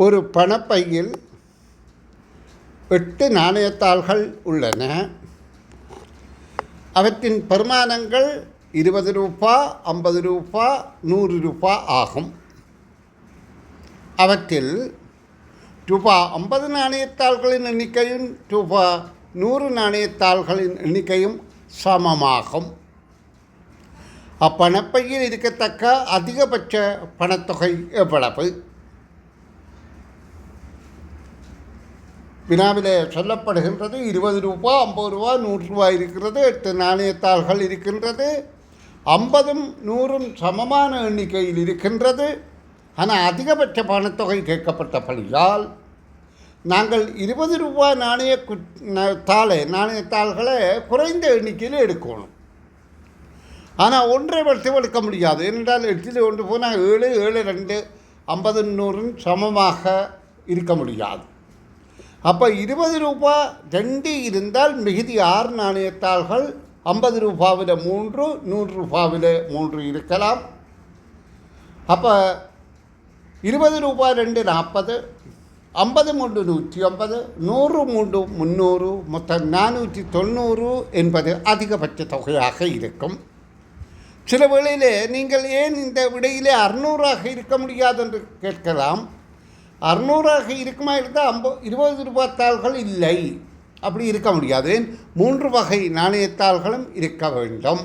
ஒரு பணப்பையில் 8 நாணயத்தாள்கள் உள்ளன. அவற்றின் பரிமாணங்கள் 20 ரூபா, 50 ரூபா, 100 ரூபா ஆகும். அவற்றில் ரூபா 50 நாணயத்தாள்களின் எண்ணிக்கையும் ரூபா 100 நாணயத்தாள்களின் எண்ணிக்கையும் சமமாகும். அப்பணப்பையில் இருக்கத்தக்க அதிகபட்ச பணத்தொகை எவ்வளவு? வினாவிலே சொல்லப்படுகின்றது 20 ரூபா, 50 ரூபா, 100 ரூபாய் இருக்கிறது. 8 நாணயத்தாள்கள் இருக்கின்றது. 50ம் 100ம் சமமான எண்ணிக்கையில் இருக்கின்றது. ஆனால் அதிகபட்ச பணத்தொகை கேட்கப்பட்டபடியால் நாங்கள் 20 ரூபாய் நாணயத்தாள்களை குறைந்த எண்ணிக்கையில் எடுக்கணும். ஆனால் ஒன்றை மட்டும் எடுக்க முடியாது. ஏனென்றால் 8ல் 1 போனால் 7, 7, 2, 50, 100 சமமாக இருக்க முடியாது. அப்போ 20 ரூபா 2 இருந்தால் மிகுதி 6 நாணயத்தாள்கள் 50 ரூபாவில் 3, 100 ரூபாவில் 3 இருக்கலாம். அப்போ 20 ரூபா 2 40, 50 3 150, 100 3 300, மொத்தம் 490 என்பது அதிகபட்ச தொகையாக இருக்கும். சில வேளையிலே நீங்கள் ஏன் இந்த விடையிலே 600ஆக இருக்க முடியாது என்று கேட்கலாம். 600ஆக இருக்குமா இருந்தால் 20 ரூபாய் தாள்கள் இல்லை, அப்படி இருக்க முடியாது. 3 வகை நாணயத்தாள்களும் இருக்க வேண்டும்.